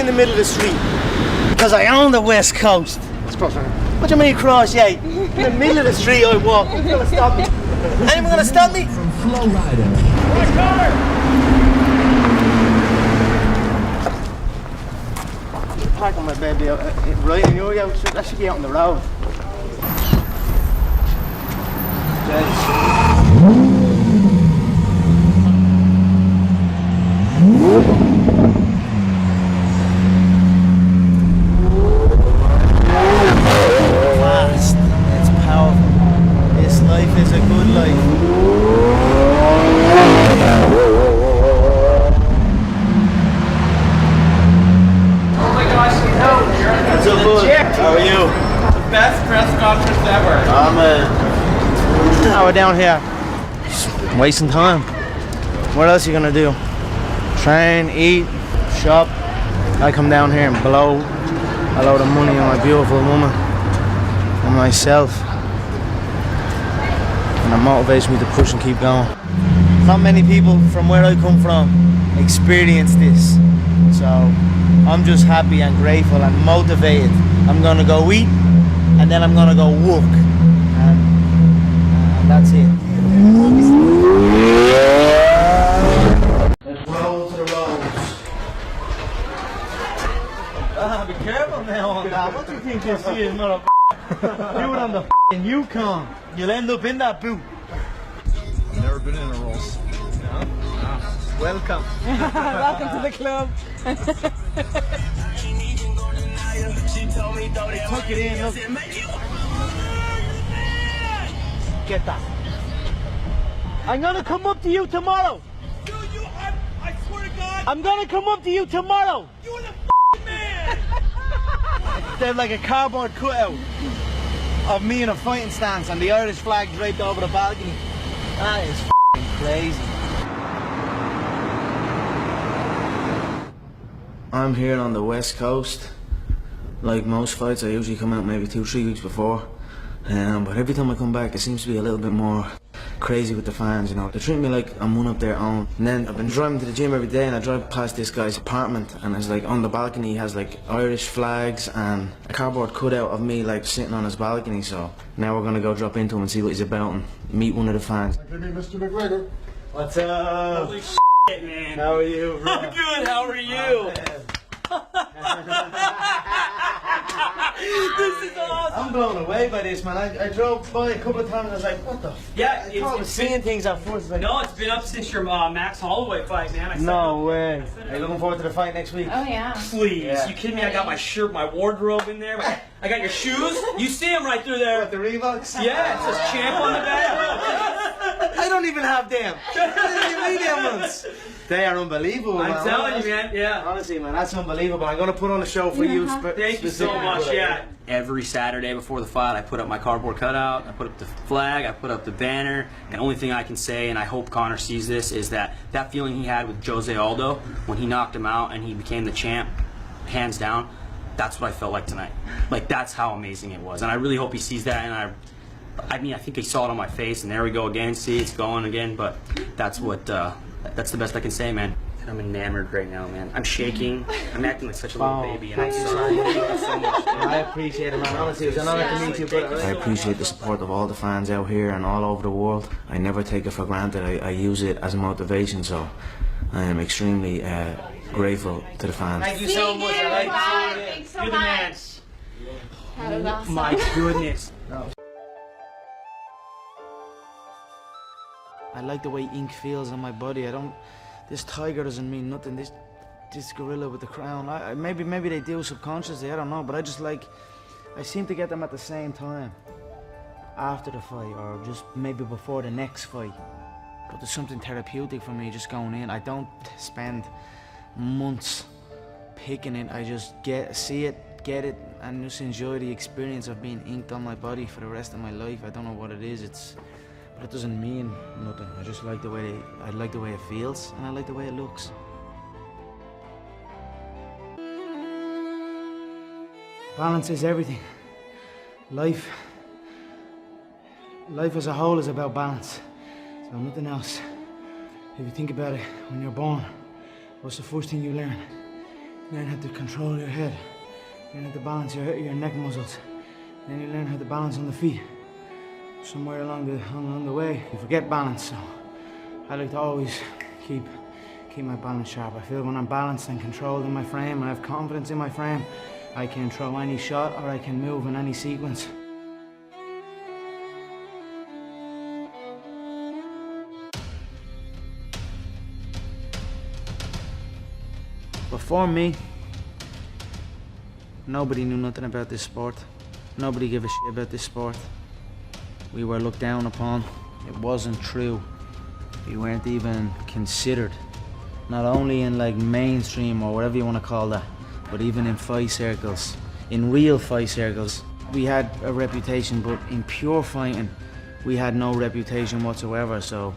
in the middle of the street because I own the West Coast. What do you mean cross? Yeah, in the middle of the street I walk. Who's gonna stop me? Anyone gonna stop me? From Flow Rider. Parking my baby right in your house. That should be out on the road. Fast. It's powerful. This life is a good life. What's up, bud? How are you? The best press conference ever. Now we're down here. Just wasting time. What else are you gonna do? Train, eat, shop. I come down here and blow a load of money on my beautiful woman and myself. And it motivates me to push and keep going. Not many people from where I come from experience this. So I'm just happy and grateful and motivated. I'm gonna go eat and then I'm gonna go walk. And that's it. Let's roll to the roads. Be careful now on that. What do you think this is, motherfucker? Do it on the f***ing Yukon. You'll end up in that boot. I've never been in a Rolls. No? Welcome. Welcome to the club. Tuck it in, look. Get that. I'm gonna come up to you tomorrow. Dude, I swear to God. I'm gonna come up to you tomorrow. You're the f***ing man. They're like a cardboard cutout of me in a fighting stance and the Irish flag draped over the balcony. That is f***ing crazy. I'm here on the West Coast. Like most fights, I usually come out maybe 2-3 weeks before. But every time I come back, it seems to be a little bit more crazy with the fans, you know. They treat me like I'm one of their own. And then I've been driving to the gym every day and I drive past this guy's apartment and it's like on the balcony he has like Irish flags and a cardboard cutout of me like sitting on his balcony. So now we're gonna go drop into him and see what he's about and meet one of the fans. Give me Mr. McGregor. What's up? Holy shit, man. How are you, bro? I'm good. How are you? This is awesome. I'm blown away by this, man. I drove by a couple of times and I was like, what the f? Yeah, I thought I was seeing things at first. Like, No, it's been up since your Max Holloway fight, man. no way. Are you looking forward to the fight next week? Oh yeah. Please, Yeah. you kidding me? I got my shirt, my wardrobe in there. I got your shoes. You see them right through there. What, the Reeboks? Yeah, it says champ on the back. I don't even have them. I didn't even need them ones. They are unbelievable, man. I'm telling you, man. Yeah. Honestly, man, that's unbelievable. I'm going to put on a show for you. Thank you so much. Yeah. Every Saturday before the fight, I put up my cardboard cutout, I put up the flag, I put up the banner. And the only thing I can say, and I hope Conor sees this, is that feeling he had with Jose Aldo when he knocked him out and he became the champ, hands down, that's what I felt like tonight. Like, that's how amazing it was. And I really hope he sees that. And I mean, I think he saw it on my face, and there we go again. See, it's going again. But that's what, that's the best I can say, man. I'm enamored right now, man. I'm shaking. I'm acting like such a little baby, and I'm sorry. Thank you so much. I appreciate it, man. Honestly, it was an honor to meet you, brother. I appreciate the support of all the fans out here and all over the world. I never take it for granted. I use it as a motivation, so I am extremely grateful to the fans. Thank you so much. Thanks so You're the man. much. That was awesome. My goodness. I like the way ink feels on my body. This tiger doesn't mean nothing. This gorilla with the crown. Maybe they do subconsciously. I don't know. But I seem to get them at the same time, after the fight or just maybe before the next fight. But there's something therapeutic for me just going in. I don't spend months picking it. I just see it, get it, and just enjoy the experience of being inked on my body for the rest of my life. I don't know what it is. But it doesn't mean nothing. I just like the way it feels, and I like the way it looks. Balance is everything. Life as a whole is about balance. So nothing else. If you think about it, when you're born, what's the first thing you learn? learn how to control your head. Learn how to balance your neck muscles. Then you learn how to balance on the feet. Somewhere along the way, you forget balance. So I like to always keep my balance sharp. I feel when I'm balanced and controlled in my frame and I have confidence in my frame, I can throw any shot or I can move in any sequence. Before me, nobody knew nothing about this sport. Nobody gave a shit about this sport. We were looked down upon. It wasn't true. We weren't even considered. Not only in like mainstream or whatever you want to call that, but even in fight circles, in real fight circles. We had a reputation, but in pure fighting, we had no reputation whatsoever. So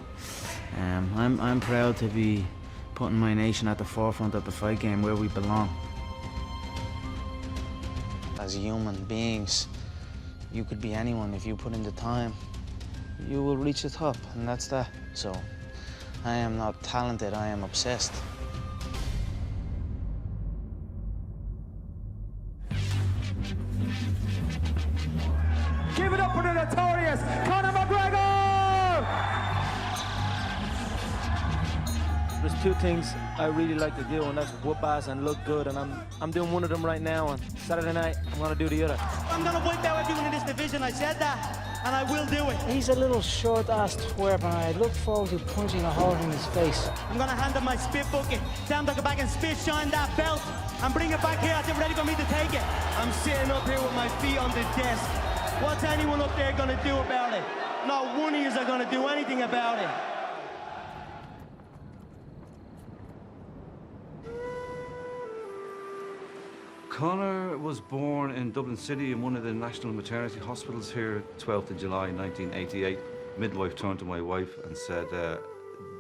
I'm proud to be putting my nation at the forefront of the fight game where we belong. As human beings, you could be anyone. If you put in the time, you will reach the top, and that's that. So I am not talented, I am obsessed. Give it up for the notorious Conor McGregor! There's two things I really like to do, and that's whoop ass and look good, and I'm doing one of them right now, and Saturday night I'm gonna do the other. I'm gonna wipe out everyone in this division, I said that, and I will do it. He's a little short-ass twerp, and I look forward to punching a hole in his face. I'm gonna hand him my spit bucket, tell him to go back and spit shine that belt, and bring it back here as they're ready for me to take it. I'm sitting up here with my feet on the desk. What's anyone up there gonna do about it? Not one of you are gonna do anything about it. Conor was born in Dublin City in one of the national maternity hospitals here, 12th of July 1988. Midwife turned to my wife and said,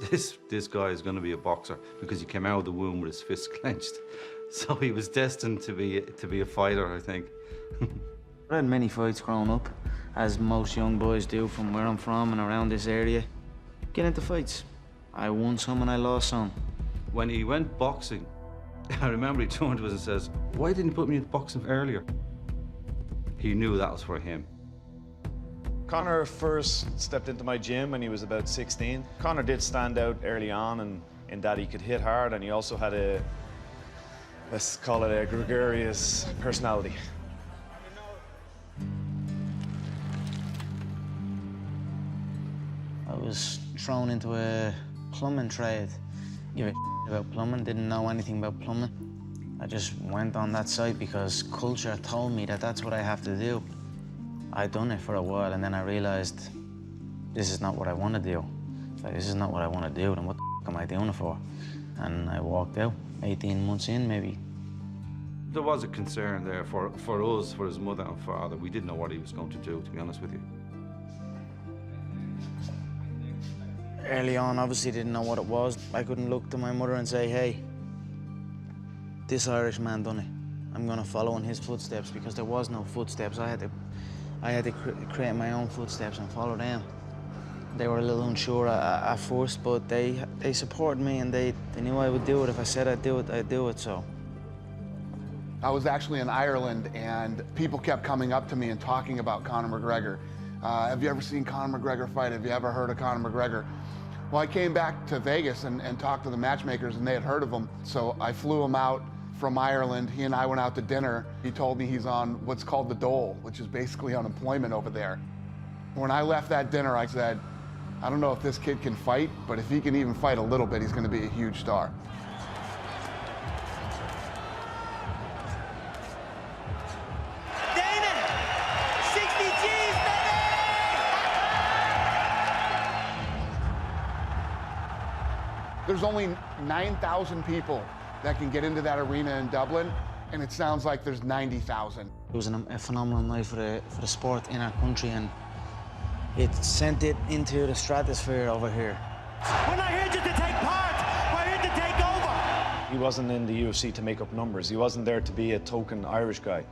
this guy is going to be a boxer, because he came out of the womb with his fists clenched. So he was destined to be a fighter, I think. I had many fights growing up, as most young boys do from where I'm from and around this area. Get into fights. I won some and I lost some. When he went boxing, I remember he turned to us and says, "Why didn't you put me into boxing earlier?" He knew that was for him. Conor first stepped into my gym when he was about 16. Conor did stand out early on in that he could hit hard, and he also had a, let's call it a gregarious personality. I was thrown into a plumbing trade. Give a about plumbing, didn't know anything about plumbing. I just went on that site because culture told me that that's what I have to do. I'd done it for a while, and then I realized this is not what I want to do. It's like, this is not what I want to do, then what the f am I doing it for? And I walked out, 18 months in maybe. There was a concern there for us, for his mother and father. We didn't know what he was going to do, to be honest with you. Early on, obviously didn't know what it was. I couldn't look to my mother and say, hey, this Irish man done it. I'm gonna follow in his footsteps, because there was no footsteps. I had to create my own footsteps and follow them. They were a little unsure at first, but they supported me, and they knew I would do it. If I said I'd do it, so. I was actually in Ireland, and people kept coming up to me and talking about Conor McGregor. Have you ever seen Conor McGregor fight? Have you ever heard of Conor McGregor? Well, I came back to Vegas and talked to the matchmakers, and they had heard of him. So I flew him out from Ireland. He and I went out to dinner. He told me he's on what's called the dole, which is basically unemployment over there. When I left that dinner, I said, I don't know if this kid can fight, but if he can even fight a little bit, he's going to be a huge star. There's only 9,000 people that can get into that arena in Dublin, and it sounds like there's 90,000. It was a phenomenal night for the sport in our country, and it sent it into the stratosphere over here. We're not here just to take part, we're here to take over. He wasn't in the UFC to make up numbers. He wasn't there to be a token Irish guy.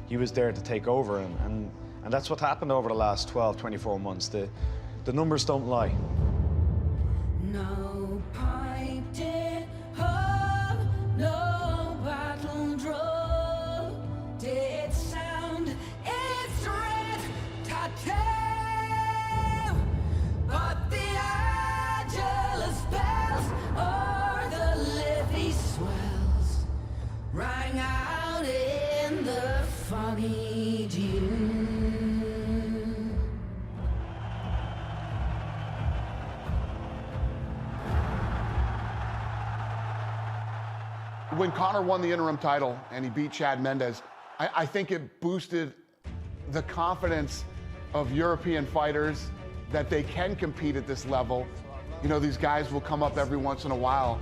He was there to take over, and that's what happened over the last 12, 24 months. The numbers don't lie. No pipe did hold, no battle When Conor won the interim title and he beat Chad Mendes, I think it boosted the confidence of European fighters that they can compete at this level. You know, these guys will come up every once in a while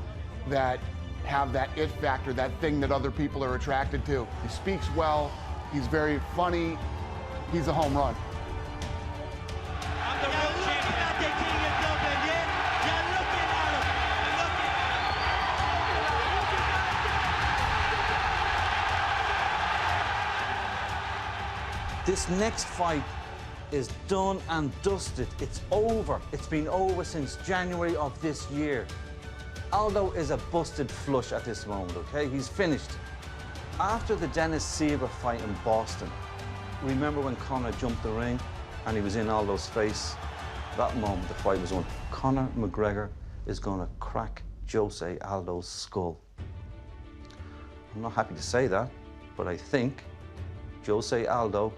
that have that it factor, that thing that other people are attracted to. He speaks well, he's very funny, he's a home run. I'm the real champion. At the King of Dublin, yeah? You're looking at him. This next fight is done and dusted. It's over. It's been over since January of this year. Aldo is a busted flush at this moment, okay? He's finished. After the Dennis Siver fight in Boston, remember when Conor jumped the ring and he was in Aldo's face? That moment, the fight was on. Conor McGregor is going to crack Jose Aldo's skull. I'm not happy to say that, but I think Jose Aldo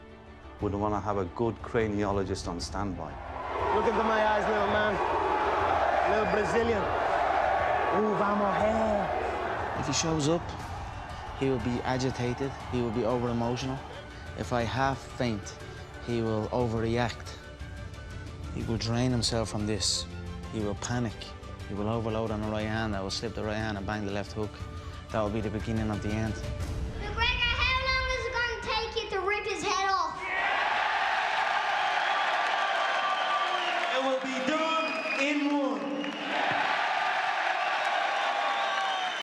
would want to have a good craniologist on standby. Look into my eyes, little man. Little Brazilian. Ooh, vamos, hey. If he shows up, he will be agitated, he will be over-emotional. If I half faint, he will overreact. He will drain himself from this. He will panic. He will overload on the right hand. I will slip the right hand and bang the left hook. That will be the beginning of the end. McGregor, how long is it going to take you to rip his head off? It will be done in one.